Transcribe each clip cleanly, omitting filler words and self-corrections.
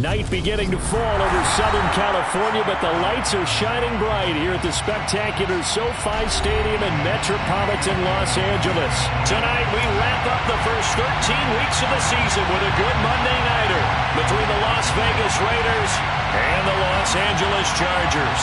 Night beginning to fall over Southern California, but the lights are shining bright here at the spectacular SoFi Stadium in metropolitan Los Angeles. Tonight, we wrap up the first 13 weeks of the season with a good Monday nighter between the Las Vegas Raiders and the Los Angeles Chargers.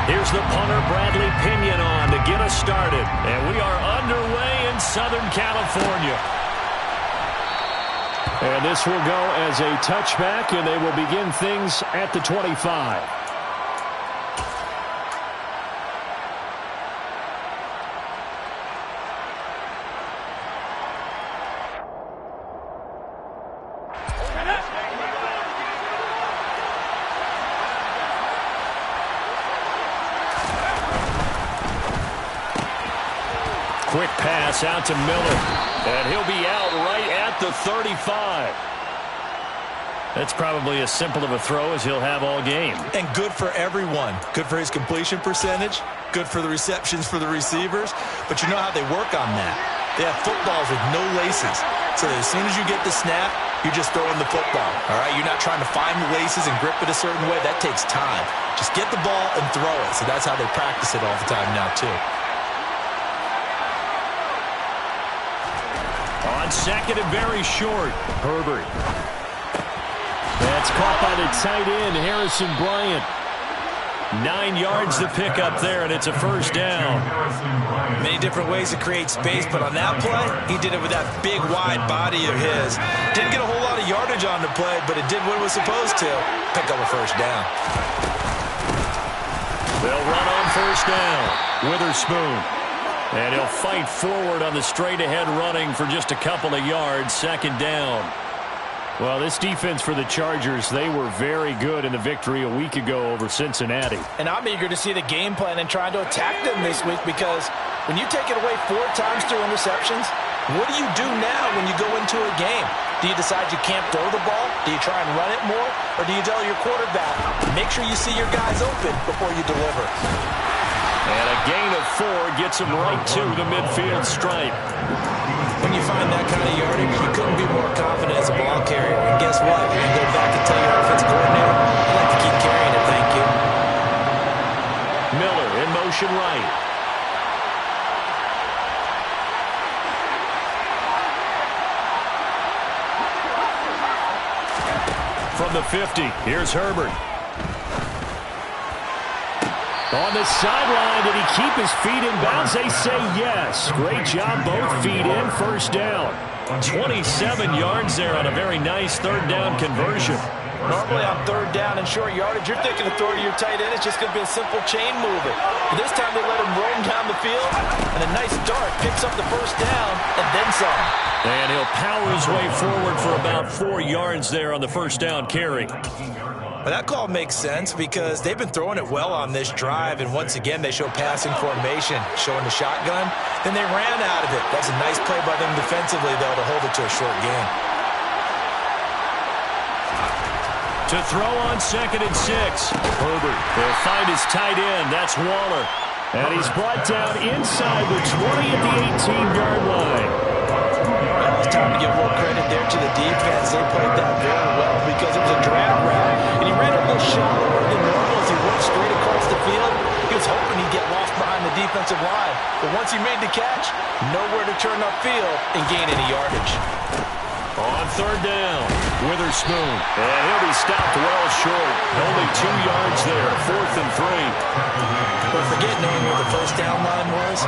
Here's the punter, Bradley Pinion, on to get us started. And we are underway in Southern California. And this will go as a touchback, and they will begin things at the 25. Quick pass out to Miller, and he'll be out right at the 35. That's probably as simple of a throw as he'll have all game. And good for everyone. Good for his completion percentage, good for the receptions for the receivers, but you know how they work on that. They have footballs with no laces, so that as soon as you get the snap, you're just throwing the football, all right? You're not trying to find the laces and grip it a certain way. That takes time. Just get the ball and throw it, so that's how they practice it all the time now, too. On second and very short, Herbert. That's caught by the tight end, Harrison Bryant. 9 yards to pick up there, and it's a first down. Many different ways to create space, but on that play, he did it with that big, wide body of his. Didn't get a whole lot of yardage on the play, but it did what it was supposed to. Pick up a first down. They'll run on first down. Witherspoon. And he'll fight forward on the straight-ahead running for just a couple of yards. Second down. Well, this defense for the Chargers, they were very good in the victory a week ago over Cincinnati. And I'm eager to see the game plan and trying to attack them this week, because when you take it away 4 times through interceptions, what do you do now when you go into a game? Do you decide you can't throw the ball? Do you try and run it more? Or do you tell your quarterback, make sure you see your guys open before you deliver? And a gain of 4 gets him right to the midfield stripe. When you find that kind of yardage, you couldn't be more confident as a ball carrier. And guess what? You're going to go back and tell your offensive coordinator, I'd like to keep carrying it, thank you. Miller in motion right. From the 50, here's Herbert. On the sideline, did he keep his feet in bounds? They say yes. Great job, both feet in, first down. 27 yards there on a very nice third down conversion. Normally on third down and short yardage, you're thinking of throwing to your tight end. It's just going to be a simple chain mover. But this time they let him roam down the field, and a nice dart picks up the first down and then some. And he'll power his way forward for about 4 yards there on the first down carry. Well, that call makes sense because they've been throwing it well on this drive, and once again they show passing formation, showing the shotgun. Then they ran out of it. That's a nice play by them defensively, though, to hold it to a short gain. To throw on second and 6, Herbert will find his tight end. That's Waller. And he's brought down inside the 20 at the 18-yard line. Well, it's time to give more credit there to the defense. They played that very well because it was a drag route, and he ran a little shallower than normal as he went straight across the field. He was hoping he'd get lost behind the defensive line, but once he made the catch, nowhere to turn upfield and gain any yardage. On third down, Witherspoon, and he'll be stopped well short. Only 2 yards there, 4th and 3. But forget knowing where the first down line was.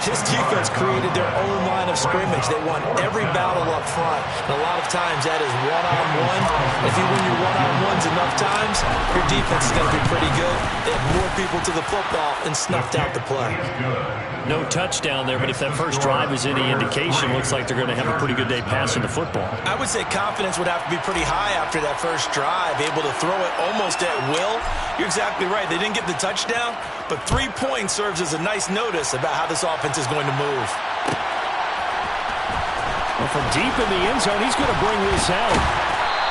This defense created their own line of scrimmage. They won every battle up front, and a lot of times that is one-on-one. If you win your one-on-ones enough times, your defense is going to be pretty good. They have more people to the football and snuffed out the play. No touchdown there, but if that first drive is any indication, looks like they're going to have a pretty good day passing the football. I would say confidence would have to be pretty high after that first drive, able to throw it almost at will You're exactly right. They didn't get the touchdown, but 3 points serves as a nice notice about how this offense is going to move. Well, from deep in the end zone, he's going to bring this out.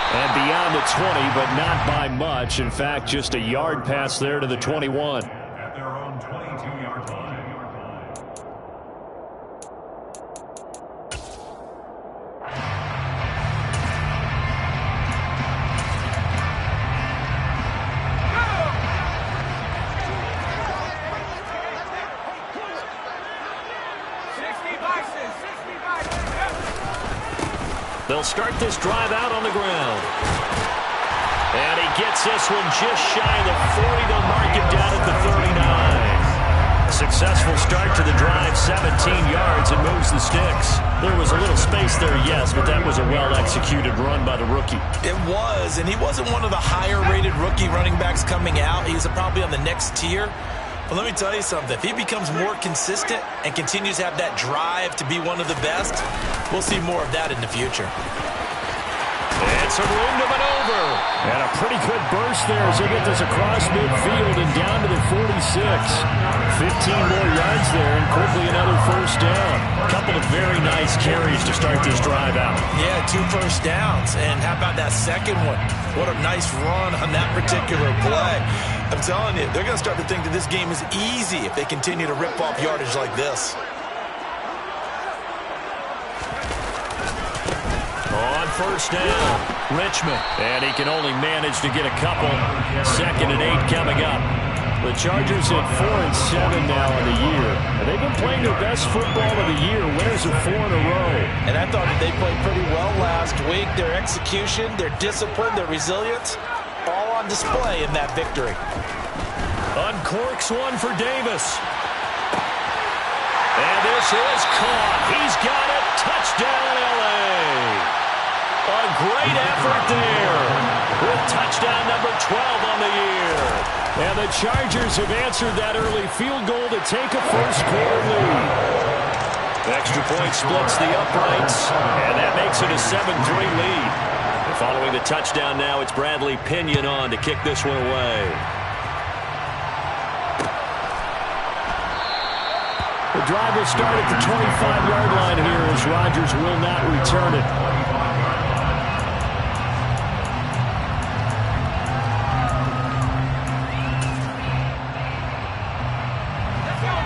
And beyond the 20, but not by much. In fact, just a yard pass there to the 21. At their own 22-yard line. They'll start this drive out on the ground. And he gets this one just shy of the 40. They'll mark it down at the 39. Successful start to the drive, 17 yards, and moves the sticks. There was a little space there, yes, but that was a well-executed run by the rookie. It was, and he wasn't one of the higher-rated rookie running backs coming out. He's probably on the next tier. But let me tell you something. If he becomes more consistent and continues to have that drive to be one of the best, we'll see more of that in the future. And some room to maneuver. And a pretty good burst there as they get this across midfield and down to the 46. 15 more yards there and quickly another first down. A couple of very nice carries to start this drive out. Yeah, 2 first downs. And how about that second one? What a nice run on that particular play. I'm telling you, they're going to start to think that this game is easy if they continue to rip off yardage like this. On first down, Richmond. And he can only manage to get a couple. 2nd and 8 coming up. The Chargers at 4-7 now in the year. And they've been playing their best football of the year. Winners of 4 in a row. And I thought that they played pretty well last week. Their execution, their discipline, their resilience, all on display in that victory. Uncorks one for Davis. And this is caught. He's got it. Touchdown, L.A. A great effort there with touchdown number 12 on the year. And the Chargers have answered that early field goal to take a first-quarter lead. Extra point splits the uprights, and that makes it a 7-3 lead. Following the touchdown now, it's Bradley Pinion on to kick this one away. The drive will start at the 25-yard line here as Rodgers will not return it.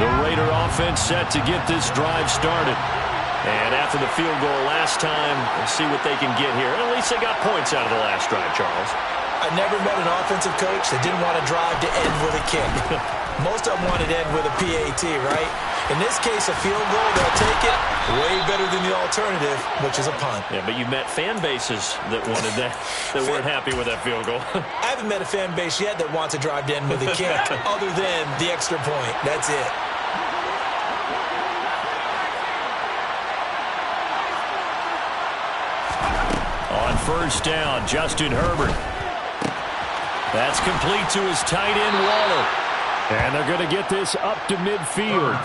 The Raider offense set to get this drive started. And after the field goal last time, we'll see what they can get here. And at least they got points out of the last drive, Charles. I never met an offensive coach that didn't want to drive to end with a kick. Most of them wanted to end with a PAT, right? In this case, a field goal, they'll take it. Way better than the alternative, which is a punt. Yeah, but you met fan bases that wanted that, that weren't happy with that field goal. I haven't met a fan base yet that wants to drive to end with a kick other than the extra point. That's it. On first down, Justin Herbert. That's complete to his tight end, Waller. And they're going to get this up to midfield.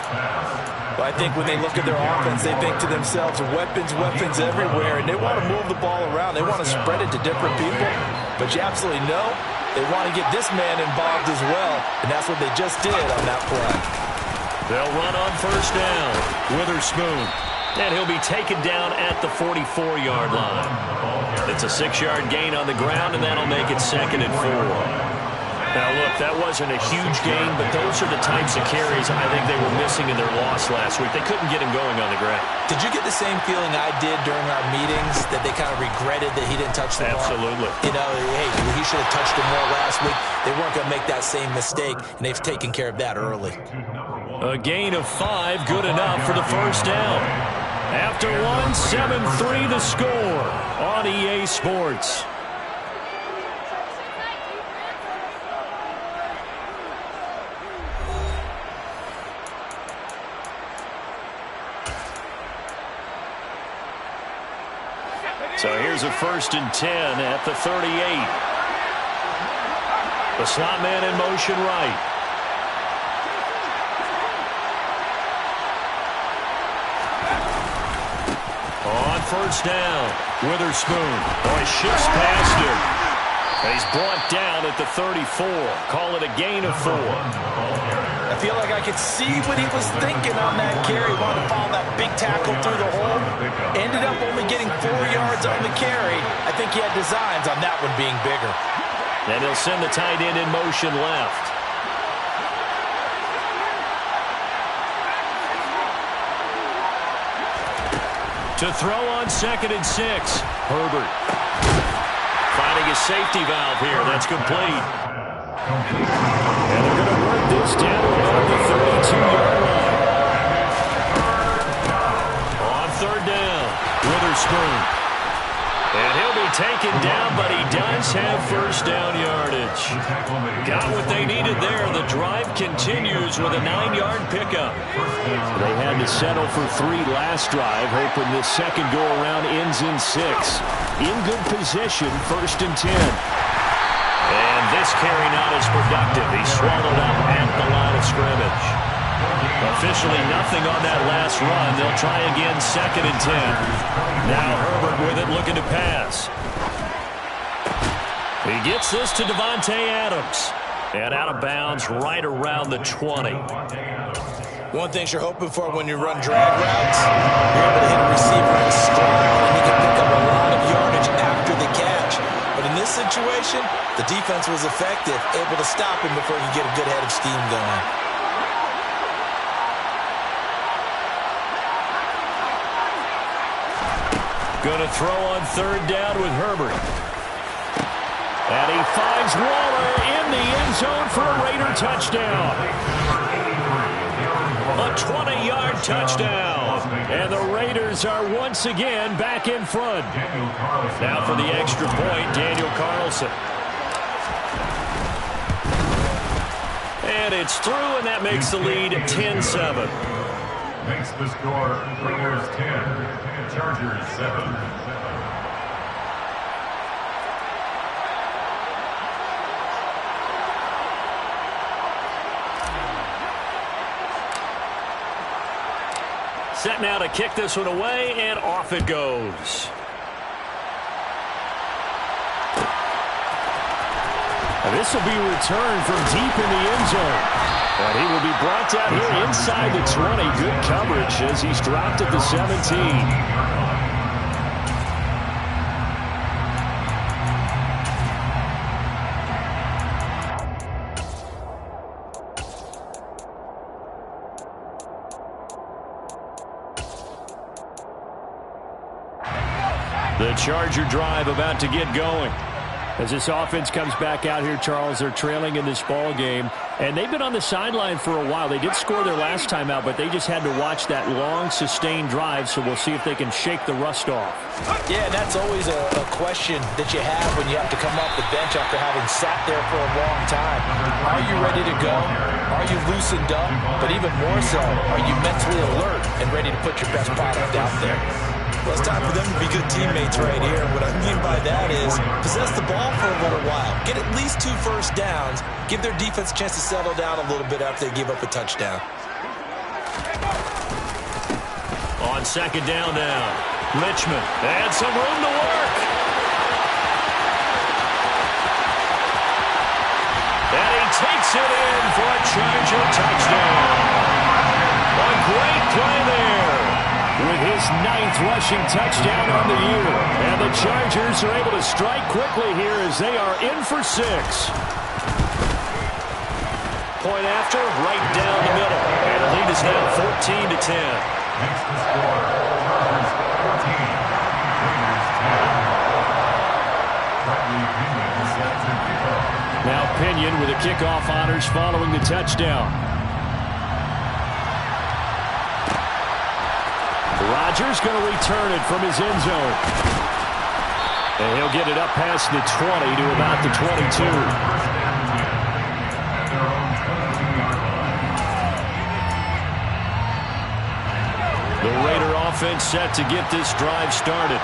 But I think when they look at their offense, they think to themselves, weapons, weapons everywhere, and they want to move the ball around. They want to spread it to different people. But you absolutely know they want to get this man involved as well, and that's what they just did on that play. They'll run on first down. Witherspoon. And he'll be taken down at the 44-yard line. It's a 6-yard gain on the ground, and that'll make it 2nd and 4. Now, look, that wasn't a huge gain, but those are the types of carries I think they were missing in their loss last week. They couldn't get him going on the ground. Did you get the same feeling I did during our meetings, that they kind of regretted that he didn't touch the ball? Absolutely. You know, hey, he should have touched it more last week. They weren't going to make that same mistake, and they've taken care of that early. A gain of 5, good enough for the first down. After 1, 7-3 the score on EA Sports. So here's a 1st and 10 at the 38. The slot man in motion right. On first down, Witherspoon. Oh, he shifts past him. He's brought down at the 34. Call it a gain of 4. I feel like I could see what he was thinking on that carry. He wanted to follow that big tackle through the hole. Ended up only getting 4 yards on the carry. I think he had designs on that one being bigger. And he'll send the tight end in motion left. To throw on 2nd and 6. Herbert. Finding a safety valve here. That's complete. And they're going to work this down about the 32-yard line. On 3rd down, Witherspoon. And he'll be taken down, but he does have 1st down yardage. Got what they needed there. The drive continues with a 9-yard pickup. They had to settle for 3 last drive, hoping this second go-around ends in 6. In good position, 1st and 10. And this carry not as productive. He swallowed up at the line of scrimmage. Officially nothing on that last run. They'll try again 2nd and 10. Now Herbert with it, looking to pass. He gets this to Davante Adams. And out of bounds right around the 20. One thing you're hoping for when you run drag routes, you're able to hit a receiver in stride, and he can pick up a lot of yardage after the catch. But in this situation, the defense was effective, able to stop him before he could get a good head of steam going. Going to throw on 3rd down with Herbert. And he finds Waller in the end zone for a Raider touchdown. A 20-yard touchdown. And the Raiders are once again back in front. Now for the extra point, Daniel Carlson. And it's through, and that makes the lead 10-7. Makes the score Raiders 10, Chargers 7. Set now to kick this one away, and off it goes. This will be returned from deep in the end zone. And he will be brought down here inside the 20. Good coverage as he's dropped at the 17. The Charger drive about to get going. As this offense comes back out here, Charles, they're trailing in this ball game, and they've been on the sideline for a while. They did score their last time out, but they just had to watch that long, sustained drive, so we'll see if they can shake the rust off. Yeah, and that's always a question that you have when you have to come off the bench after having sat there for a long time. Are you ready to go? Are you loosened up? But even more so, are you mentally alert and ready to put your best product out there? Well, it's time for them to be good teammates right here. What I mean by that is possess the ball for a little while. Get at least 2 first downs. Give their defense a chance to settle down a little bit after they give up a touchdown. On 2nd down now, Richmond had some room to work. And he takes it in for a Charger touchdown. A great play there. With his 9th rushing touchdown on the year. And the Chargers are able to strike quickly here as they are in for 6. Point after, right down the middle. And the lead is now 14-10. Makes the score Chargers 14, Raiders 10. Bradley Pinion sets the kickoff. Now Pinion with the kickoff honors following the touchdown. Rodgers going to return it from his end zone. And he'll get it up past the 20 to about the 22. The Raider offense set to get this drive started.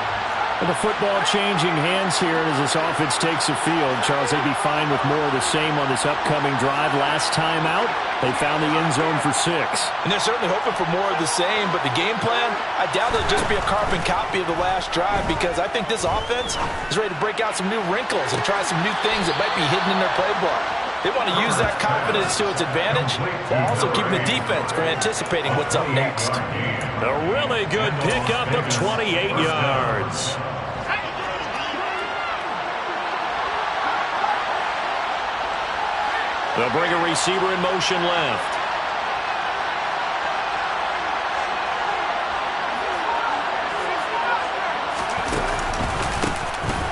With the football changing hands here as this offense takes the field. Charles, they'd be fine with more of the same on this upcoming drive. Last time out, they found the end zone for 6. And they're certainly hoping for more of the same, but the game plan, I doubt it'll just be a carbon copy of the last drive, because I think this offense is ready to break out some new wrinkles and try some new things that might be hidden in their playbook. They want to use that confidence to its advantage while also keeping the defense from anticipating what's up next. A really good pickup of 28 yards. They'll bring a receiver in motion left.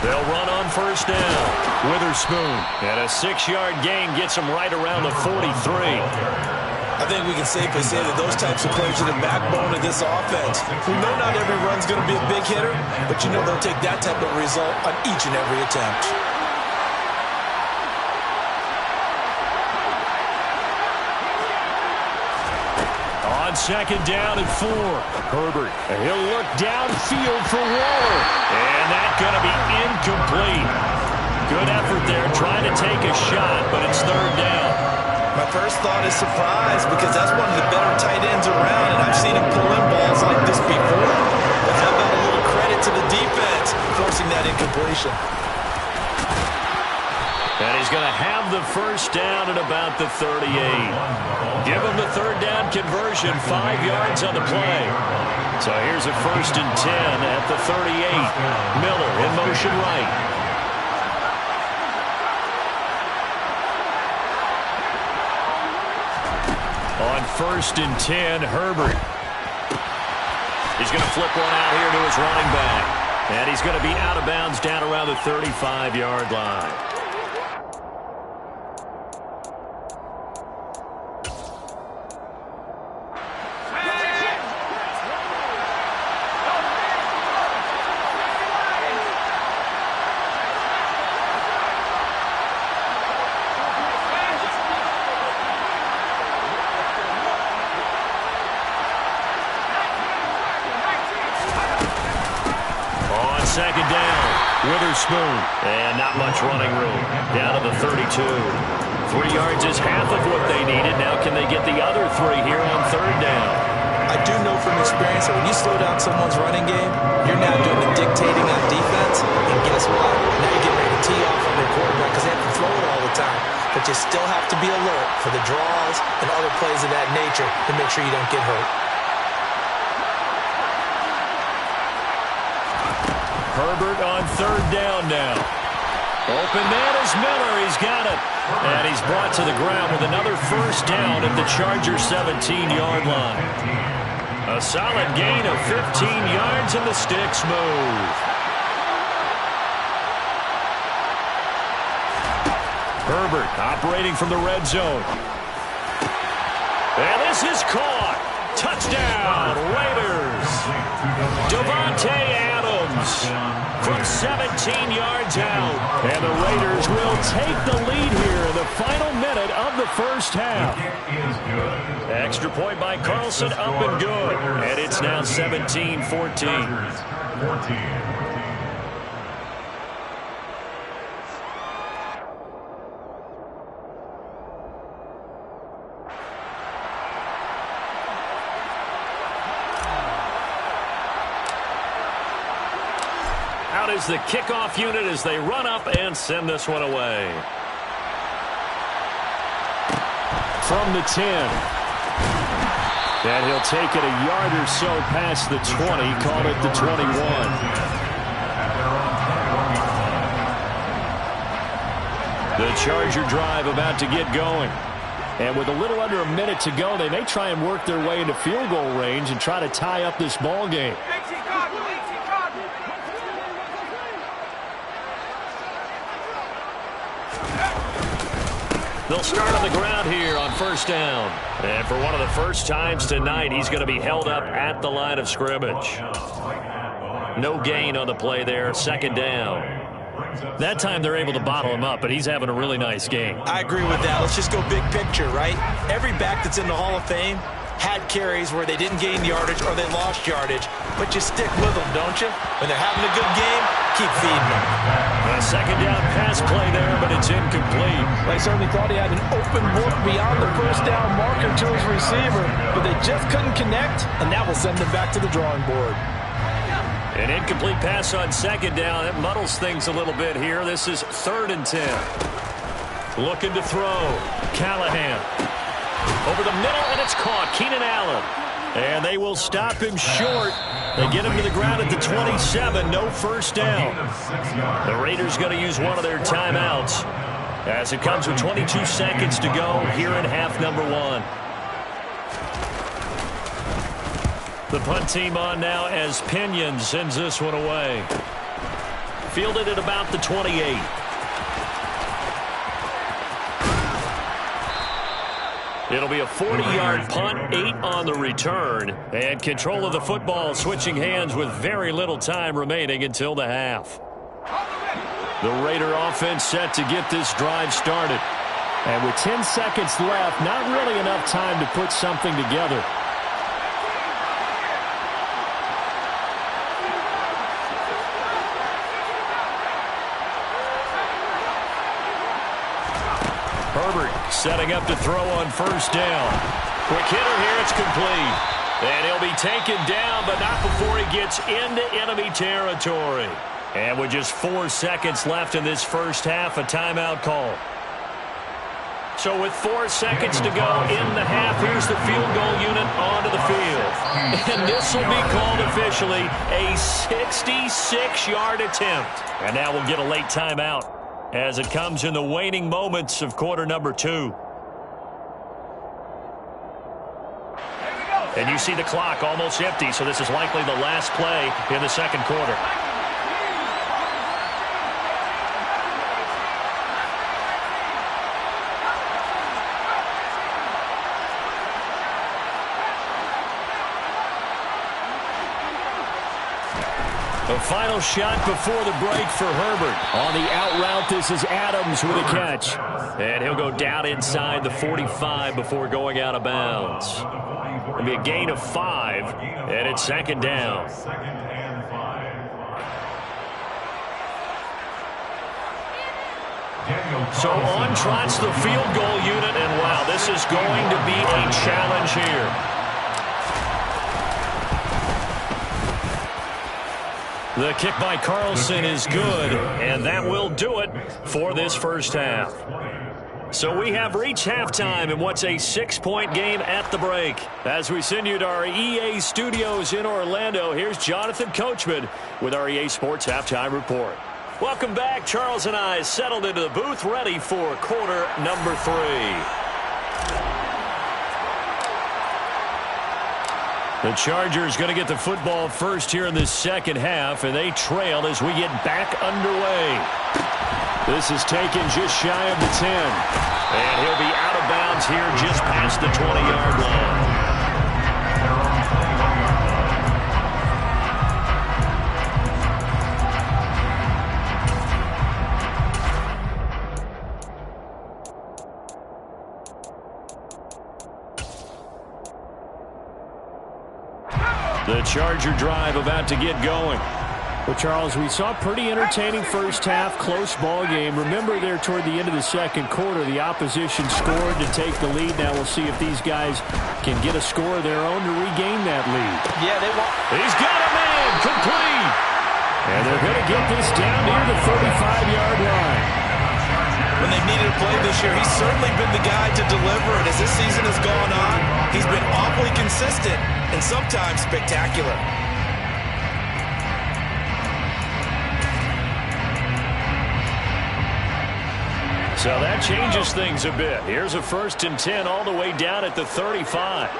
They'll run on first down. Witherspoon. And a 6-yard gain gets them right around the 43. I think we can safely say that those types of plays are the backbone of this offense. We know not every run's going to be a big hitter, but you know they'll take that type of result on each and every attempt. On second down and 4. Herbert. He'll look downfield for Waller. And that's going to be incomplete. Good effort there trying to take a shot, but it's third down. My first thought is surprise, because that's one of the better tight ends around, and I've seen him pull in balls like this before. But how about a little credit to the defense forcing that incompletion? And he's going to have the first down at about the 38. Give him the third down conversion, 5 yards on the play. So here's a 1st and 10 at the 38. Miller in motion right. On 1st and 10, Herbert. He's going to flip one out here to his running back. And he's going to be out of bounds down around the 35-yard line. Second down, Witherspoon. And not much running room. Down to the 32. 3 yards is half of what they needed. Now can they get the other 3 here on third down? I do know from experience that when you slow down someone's running game, you're now doing the dictating on defense. And guess what? Now you're getting ready to tee off on their quarterback because they have to throw it all the time. But you still have to be alert for the draws and other plays of that nature to make sure you don't get hurt. Herbert on third down now. Open man is Miller. He's got it. And he's brought to the ground with another first down at the Chargers' 17-yard line. A solid gain of 15 yards and the sticks move. Herbert operating from the red zone. And this is caught. Touchdown, Raiders. Devontae Adams from 17 yards out. And the Raiders will take the lead here in the final minute of the first half. Extra point by Carlson, up and good. And it's now 17-14. Out is the kickoff unit as they run up and send this one away. From the 10. And he'll take it a yard or so past the 20, called it the 21. The Charger drive about to get going. And with a little under a minute to go, they may try and work their way into field goal range and try to tie up this ball game. They'll start on the ground here on first down. And for one of the first times tonight, he's going to be held up at the line of scrimmage. No gain on the play there, second down. That time they're able to bottle him up, but he's having a really nice game. I agree with that. Let's just go big picture, right? Every back that's in the Hall of Fame had carries where they didn't gain yardage or they lost yardage, but you stick with them, don't you? When they're having a good game, keep feeding them. A second down pass play there, but it's incomplete. They certainly thought he had an open look beyond the first down marker to his receiver, but they just couldn't connect, and that will send them back to the drawing board. An incomplete pass on second down. That muddles things a little bit here. This is 3rd and 10. Looking to throw. Callahan. Over the middle, and it's caught. Keenan Allen. And they will stop him short. They get him to the ground at the 27. No first down. The Raiders going to use one of their timeouts as it comes with 22 seconds to go here in half number 1. The punt team on now as Pinion sends this one away. Fielded at about the 28. It'll be a 40-yard punt, 8 on the return, and control of the football switching hands with very little time remaining until the half. The Raider offense set to get this drive started. And with 10 seconds left, not really enough time to put something together. Herbert setting up to throw on first down. Quick hitter here, it's complete. And he'll be taken down, but not before he gets into enemy territory. And with just 4 seconds left in this first half, a timeout call. So with 4 seconds to go in the half, here's the field goal unit onto the field. And this will be called officially a 66-yard attempt. And now we'll get a late timeout as it comes in the waning moments of quarter number 2. And you see the clock almost empty, so this is likely the last play in the second quarter. The final shot before the break for Herbert. On the out route, this is Adams with a catch. And he'll go down inside the 45 before going out of bounds. It'll be a gain of 5, and it's second down. So on trots the field goal unit, and wow, this is going to be a challenge here. The kick by Carlson is good, and that will do it for this first half. So we have reached halftime in what's a 6-point game at the break. As we send you to our EA studios in Orlando, here's Jonathan Coachman with our EA Sports Halftime Report. Welcome back. Charles and I settled into the booth, ready for quarter number 3. The Chargers going to get the football first here in the second half, and they trail as we get back underway. This is taken just shy of the 10. And he'll be out of bounds here just past the 20-yard line. The Charger drive about to get going. Well, Charles, we saw a pretty entertaining first half, close ball game. Remember there toward the end of the second quarter, the opposition scored to take the lead. Now we'll see if these guys can get a score of their own to regain that lead. Yeah, they want. He's got a man, complete. And they're going to get this down near the 35-yard line. When they've needed a play this year, he's certainly been the guy to deliver it. As this season has gone on, he's been awfully consistent and sometimes spectacular. So that changes things a bit. Here's a 1st and 10 all the way down at the 35.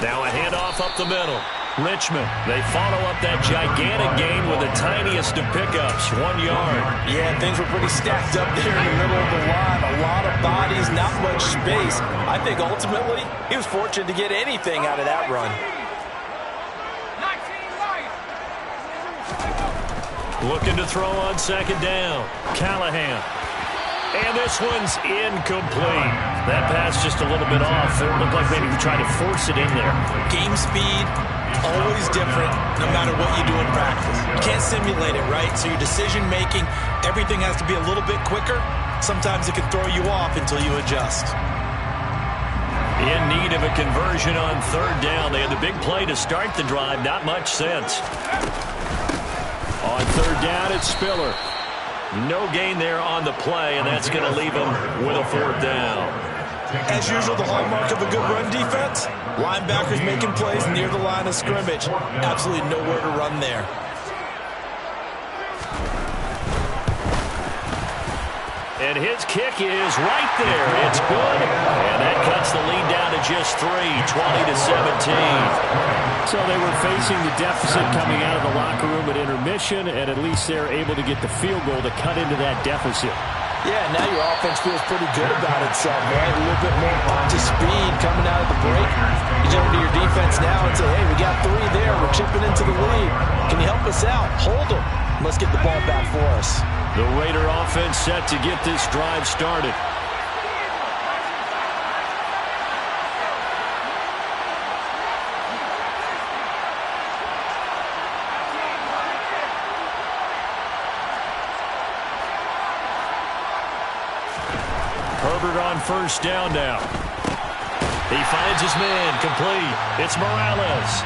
Now a handoff up the middle. Richmond, they follow up that gigantic gain with the tiniest of pickups, 1 yard. Yeah, things were pretty stacked up there in the middle of the line. A lot of bodies, not much space. I think ultimately he was fortunate to get anything out of that run. Looking to throw on second down. Callahan. And this one's incomplete. That pass just a little bit off. It looked like maybe he tried to force it in there. Game speed, always different no matter what you do in practice. You can't simulate it, right? So your decision-making, everything has to be a little bit quicker. Sometimes it can throw you off until you adjust. In need of a conversion on third down. They had the big play to start the drive. Not much sense. On third down, it's Spiller. No gain there on the play, and that's going to leave him with a fourth down. As usual, the hallmark of a good run defense, linebackers making plays near the line of scrimmage. Absolutely nowhere to run there. And his kick is right there. It's good. And that cuts the lead down to just 3, 20-17. So they were facing the deficit coming out of the locker room at intermission, and at least they're able to get the field goal to cut into that deficit. Yeah, now your offense feels pretty good about itself, right? A little bit more up to speed coming out of the break. You jump into your defense now and say, hey, we got 3 there. We're chipping into the lead. Can you help us out? Hold them. Let's get the ball back for us. The Raider offense set to get this drive started. Herbert on first down now. He finds his man, complete. It's Morales.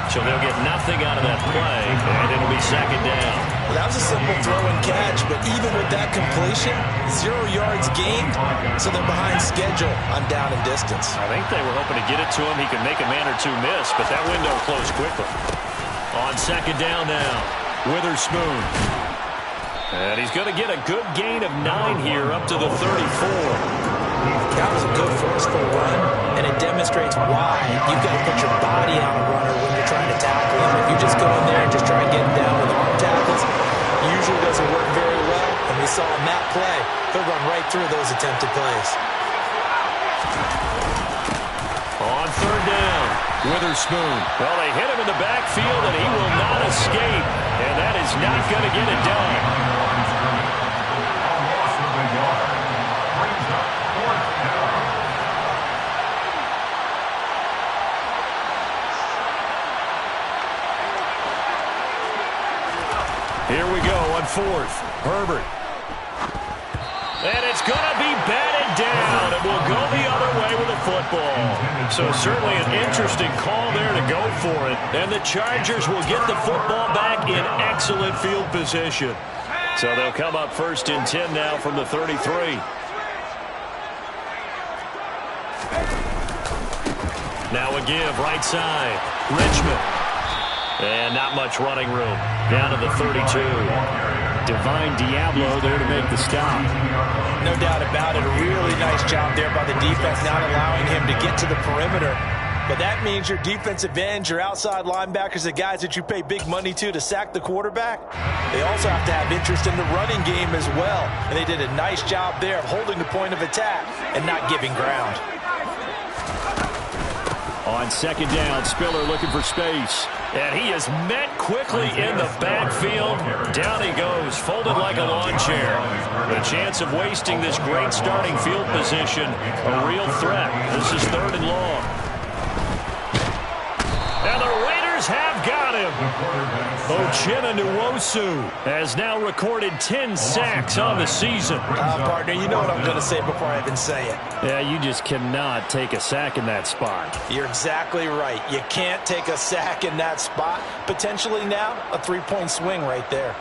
So they'll get nothing out of that play, and it'll be second down. Well, that was a simple throw and catch, but even with that completion, 0 yards gained, so they're behind schedule on down and distance. I think they were hoping to get it to him. He could make a man or two miss, but that window closed quickly. On second down now, Witherspoon. And he's going to get a good gain of 9 here up to the 34. That was a good forceful run, and it demonstrates why you've got to put your body on a runner when you're trying to tackle him. If you just go in there and just try and get him down with arm tackles, it usually doesn't work very well. And we saw in that play, he'll run right through those attempted plays. On third down, Witherspoon. Well, they hit him in the backfield, and he will not escape. And that is not going to get it done. Here we go on fourth. Herbert. And it's going to be batted down. It will go the other way with the football. So certainly an interesting call there to go for it. And the Chargers will get the football back in excellent field position. So they'll come up first and 10 now from the 33. Now a give, right side. Richmond. And not much running room. Down to the 32. Divine Diablo there to make the stop. No doubt about it. A really nice job there by the defense, not allowing him to get to the perimeter. But that means your defensive ends, your outside linebackers, the guys that you pay big money to sack the quarterback, they also have to have interest in the running game as well. And they did a nice job there of holding the point of attack and not giving ground. On second down, Spiller looking for space. And he is met quickly in the backfield. Down he goes, folded like a lawn chair. The chance of wasting this great starting field position, a real threat. This is third and long. And the Raiders have got him. Uchenna Nwosu has now recorded 10 sacks on the season. Partner, you know what I'm going to say before I even say it. Yeah, you just cannot take a sack in that spot. You're exactly right. You can't take a sack in that spot. Potentially now, a 3-point swing right there.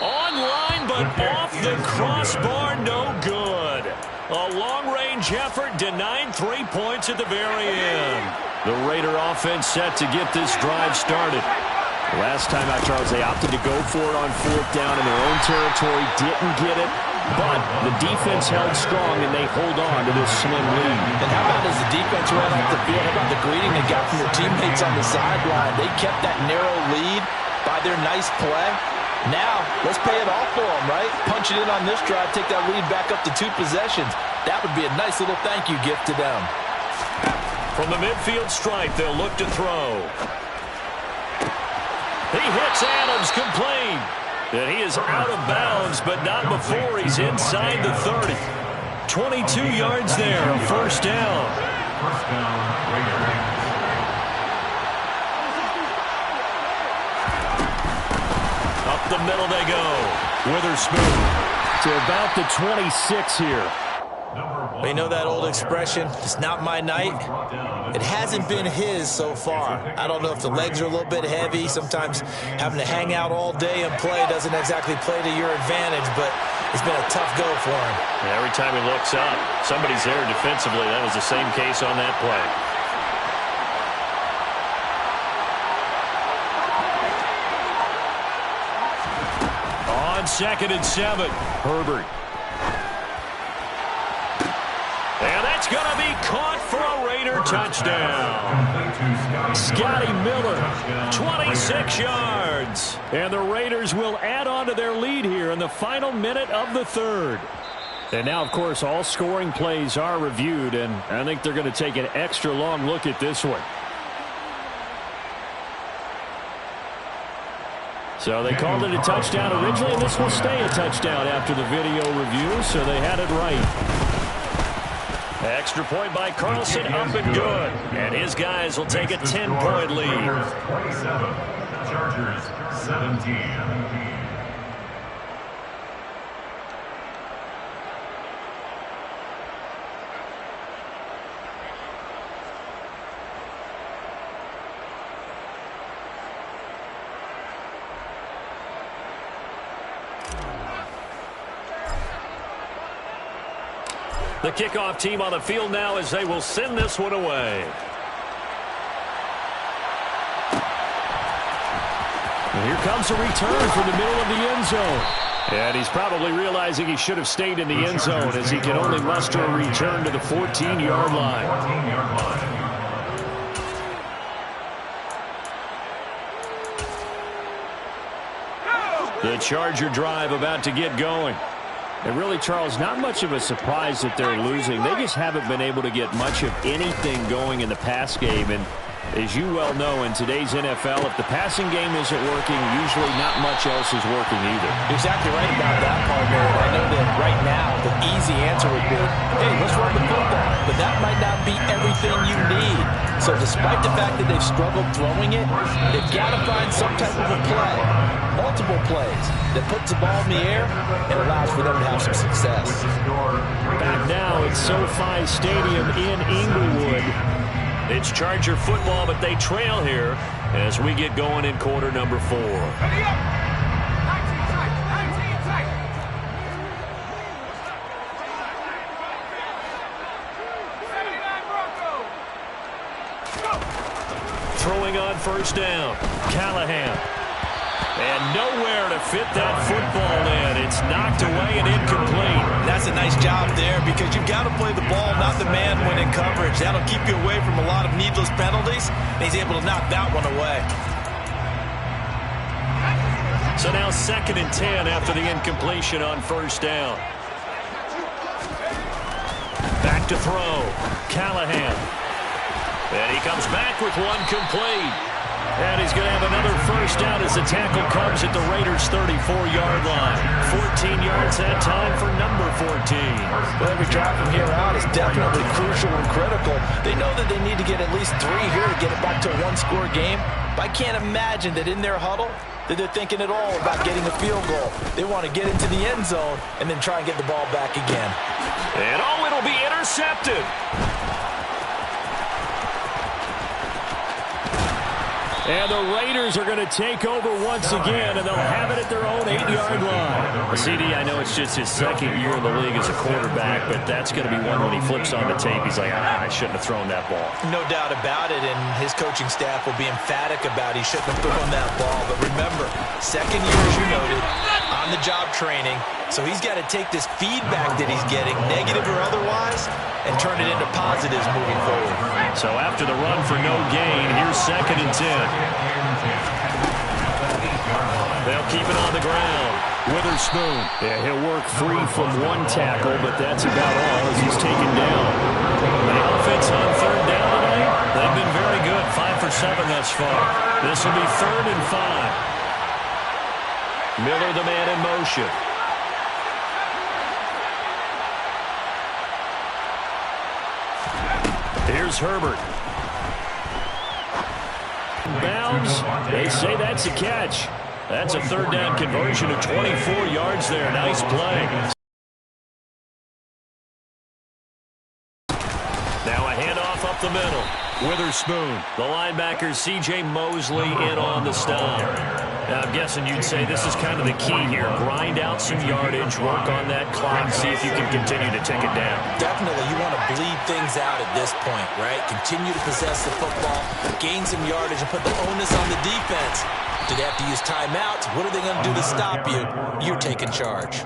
Online, but off the crossbar, no good. A long-range effort denied 3 points at the very end. The Raider offense set to get this drive started. Last time out, Charles, they opted to go for it on fourth down in their own territory, didn't get it, but the defense held strong, and they hold on to this slim lead. And how about as the defense ran off the field, how about the greeting they got from their teammates on the sideline? They kept that narrow lead by their nice play. Now, let's pay it off for them, right? Punch it in on this drive, take that lead back up to 2 possessions. That would be a nice little thank you gift to them. From the midfield stripe, they'll look to throw. He hits Adams complete. And he is out of bounds, but not before he's inside the 30. 22 yards there, a first down. First down, Raiders. Up the middle they go. Witherspoon to about the 26 here. You know that old expression, it's not my night? It hasn't been his so far. I don't know if the legs are a little bit heavy. Sometimes having to hang out all day and play doesn't exactly play to your advantage, but it's been a tough go for him. Every time he looks up, somebody's there defensively. That was the same case on that play. On 2nd and 7, Herbert. And that's going to be caught for a Raider touchdown. Scotty Miller, 26 yards. And the Raiders will add on to their lead here in the final minute of the third. And now, of course, all scoring plays are reviewed, and I think they're going to take an extra long look at this one. So they called it a touchdown originally, and this will stay a touchdown after the video review, so they had it right. Extra point by Carlson, up and good. And his guys will take a 10-point lead. 27, Chargers 17. The kickoff team on the field now as they will send this one away. And here comes a return from the middle of the end zone. And he's probably realizing he should have stayed in the end zone as he can only muster a return to the 14-yard line. The Charger drive about to get going. And really, Charles, not much of a surprise that they're losing. They just haven't been able to get much of anything going in the pass game. And as you well know, in today's NFL, if the passing game isn't working, usually not much else is working either. Exactly right about that, partner. I know that right now the easy answer would be, hey, let's run the football. But that might not be everything you need. So despite the fact that they've struggled throwing it, they've got to find some type of a play, multiple plays, that puts the ball in the air and allows for them to have some success. Back now at SoFi Stadium in Inglewood. It's Charger football, but they trail here as we get going in quarter number 4. Throwing on first down, Callahan. And nowhere to fit that football in. It's knocked away and incomplete. That's a nice job there because you've got to play the ball, not the man when in coverage. That'll keep you away from a lot of needless penalties, and he's able to knock that one away. So now 2nd and 10 after the incompletion on first down. Back to throw, Callahan. And he comes back with one complete. And he's going to have another first down as the tackle comes at the Raiders' 34-yard line. 14 yards that time for number 14. Well, every drive from here out is definitely crucial and critical. They know that they need to get at least 3 here to get it back to a one-score game. But I can't imagine that in their huddle that they're thinking at all about getting a field goal. They want to get into the end zone and then try and get the ball back again. And it'll be intercepted. And the Raiders are going to take over once again, and they'll have it at their own 8-yard line. CD, I know it's just his 2nd year in the league as a quarterback, but that's going to be one when he flips on the tape. He's like, I shouldn't have thrown that ball. No doubt about it, and his coaching staff will be emphatic about he shouldn't have thrown that ball. But remember, 2nd year, as you noted, on-the-job training. So he's got to take this feedback that he's getting, negative or otherwise, and turn it into positives moving forward. So after the run for no gain, here's 2nd and 10. They'll keep it on the ground. Witherspoon. Yeah, he'll work free from one tackle, but that's about all as he's taken down. The offense on 3rd down tonight, they've been very good. 5 for for 7 thus far. This will be 3rd and 5. Miller, the man in motion. Here's Herbert. Bounds. They say that's a catch. That's a 3rd down conversion of 24 yards there. Nice play. Now a handoff up the middle. Witherspoon. The linebacker C.J. Mosley in on the stop. Now, I'm guessing you'd say this is kind of the key here. Grind out some yardage, work on that clock, see if you can continue to take it down. Definitely, you want to bleed things out at this point, right? Continue to possess the football, gain some yardage, and put the onus on the defense. Do they have to use timeouts? What are they going to do to stop you? You're taking charge.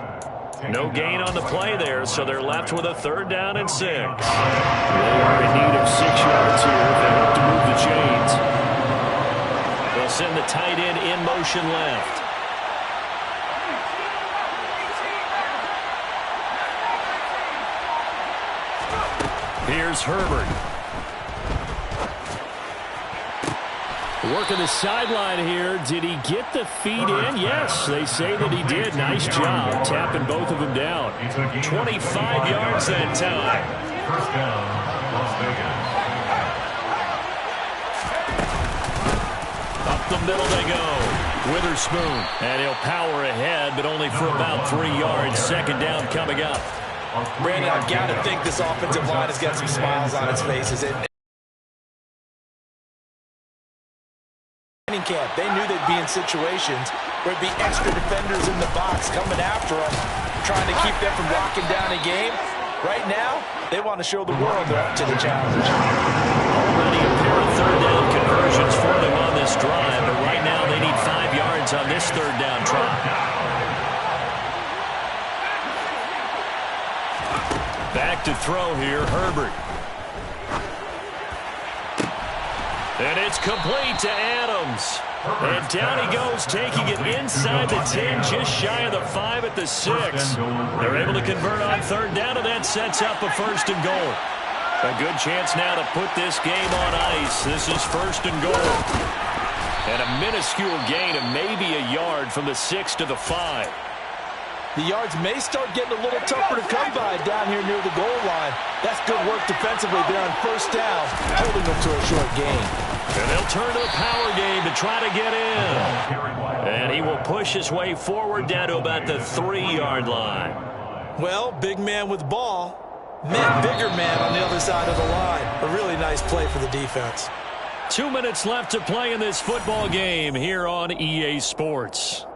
No gain on the play there, so they're left with a 3rd down and 6. They are in need of 6 yards here if they hope to move the chains. They'll send the tight end in motion left. Here's Herbert. Working the sideline here. Did he get the feet in? Yes, they say that he did. Nice job tapping both of them down. 25 yards that time. 1st down, Las Vegas. Up the middle they go. Witherspoon. And he'll power ahead, but only for about 3 yards. 2nd down coming up. Brandon, I've got to think this offensive line has got some smiles on its faces. Camp. They knew they'd be in situations where it'd be extra defenders in the box coming after them, trying to keep them from locking down a game. Right now, they want to show the world they're up to the challenge. Already a pair of 3rd down conversions for them on this drive, but right now they need 5 yards on this 3rd down try. Back to throw here, Herbert. And it's complete to Adams. And down he goes, taking it inside the 10, just shy of the 5 at the 6. They're able to convert on 3rd down, and that sets up a 1st and goal. A good chance now to put this game on ice. This is 1st and goal. And a minuscule gain of maybe a yard from the 6 to the 5. The yards may start getting a little tougher to come by down here near the goal line. That's good work defensively there on 1st down, holding them to a short gain. And they'll turn to the power game to try to get in. And he will push his way forward down to about the 3-yard line. Well, big man with ball met bigger man on the other side of the line. A really nice play for the defense. 2 minutes left to play in this football game here on EA Sports.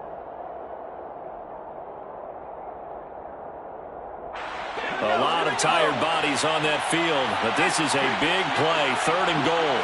A lot of tired bodies on that field, but this is a big play, 3rd and goal.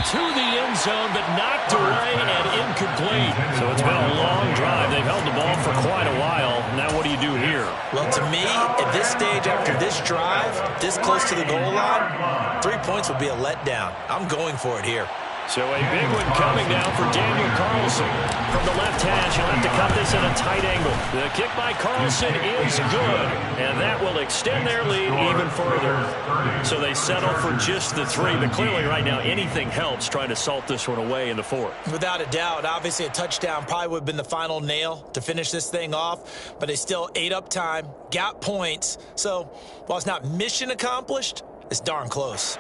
To the end zone, but knocked away and incomplete. So it's been a long drive. They've held the ball for quite a while. Now what do you do here? Well, to me, at this stage, after this drive, this close to the goal line, 3 points would be a letdown. I'm going for it here. So a big one coming now for Daniel Carlson. From the left hash, he'll have to cut this at a tight angle. The kick by Carlson is good, and that will extend their lead even further. So they settle for just the 3, but clearly right now anything helps trying to salt this one away in the 4th. Without a doubt, obviously a touchdown probably would have been the final nail to finish this thing off, but they still ate up time, got points. So while it's not mission accomplished, it's darn close.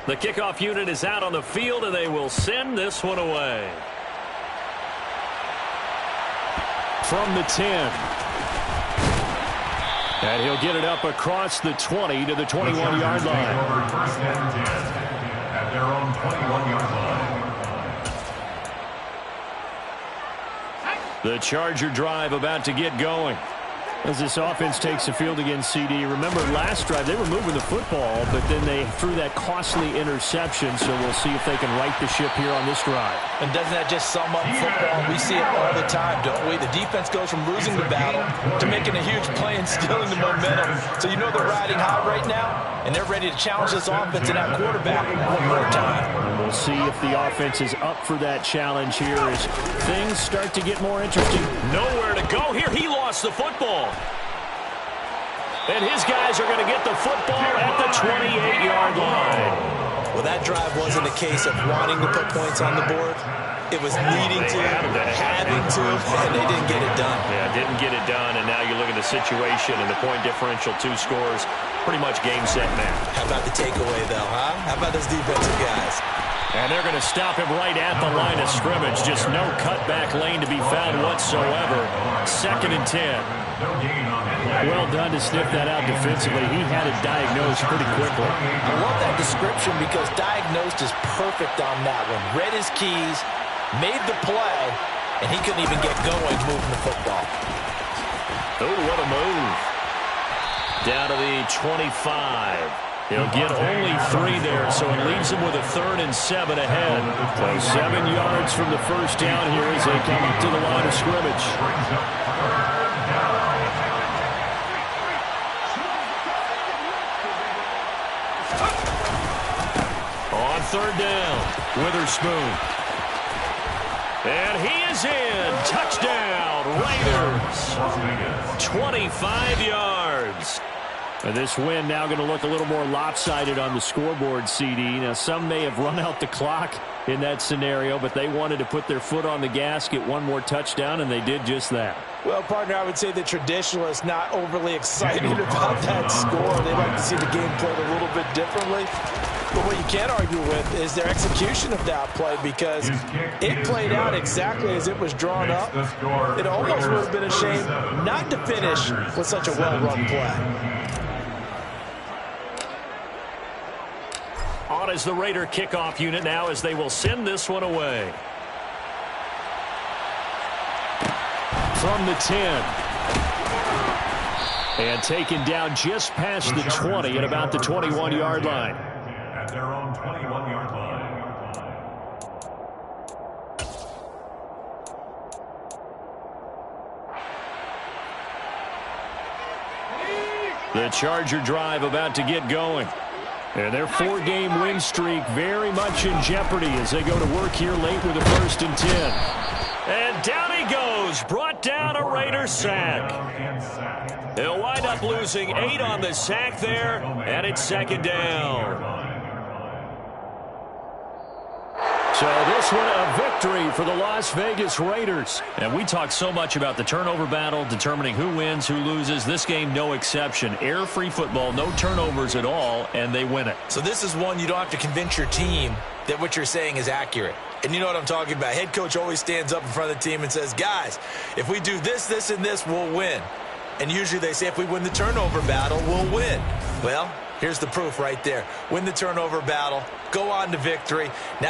The kickoff unit is out on the field, and they will send this one away. From the 10. And he'll get it up across the 20 to the 21-yard line. 1st and 10 at their own 21-yard line. The Charger drive about to get going. As this offense takes the field against CD. Remember, last drive, they were moving the football, but then they threw that costly interception, so we'll see if they can right the ship here on this drive. And doesn't that just sum up football? We see it all the time, don't we? The defense goes from losing the battle to making a huge play and stealing the momentum. So you know they're riding high right now, and they're ready to challenge this offense and that quarterback one more time. And we'll see if the offense is up for that challenge here as things start to get more interesting. Nowhere to go here. He lost lost the football. And his guys are going to get the football at the 28-yard line. Well, that drive wasn't a case of wanting to put points on the board. It was needing to, having to, and they didn't get it done. Yeah, didn't get it done, and now you look at the situation and the point differential, 2 scores, pretty much game, set, match. How about the takeaway, though, huh? How about those defensive guys? And they're going to stop him right at the line of scrimmage. Just no cutback lane to be found whatsoever. 2nd and 10. Well done to sniff that out defensively. He had it diagnosed pretty quickly. I love that description because diagnosed is perfect on that one. Read his keys, made the play, and he couldn't even get going moving the football. Oh, what a move. Down to the 25. He'll get only 3 there, so it leaves him with a 3rd and 7 ahead. So 7 yards from the first down here as they come up to the line of scrimmage. On 3rd down, Witherspoon. And he is in. Touchdown, Raiders. 25 yards. And this win now going to look a little more lopsided on the scoreboard, CD. Now, some may have run out the clock in that scenario, but they wanted to put their foot on the gas, get one more touchdown, and they did just that. Well, partner, I would say the traditionalists not overly excited about that score. They like to see the game played a little bit differently. But what you can't argue with is their execution of that play because it played out exactly as it was drawn up. It almost would have been a shame not to finish with such a well-run play. On is the Raider kickoff unit now as they will send this one away. From the 10. And taken down just past the 20 at about the 21-yard line. At their own 21-yard line. The Charger drive about to get going. And their 4-game win streak very much in jeopardy as they go to work here late with a 1st and 10. And down he goes. Brought down a Raider sack. They'll wind up losing 8 on the sack there, and it's 2nd down. So this one a victory for the Las Vegas Raiders. And we talk so much about the turnover battle, determining who wins, who loses. This game, no exception. Air-free football, no turnovers at all, and they win it. So this is one you don't have to convince your team that what you're saying is accurate. And you know what I'm talking about. Head coach always stands up in front of the team and says, guys, if we do this, this, and this, we'll win. And usually they say if we win the turnover battle, we'll win. Well, here's the proof right there. Win the turnover battle, go on to victory. Now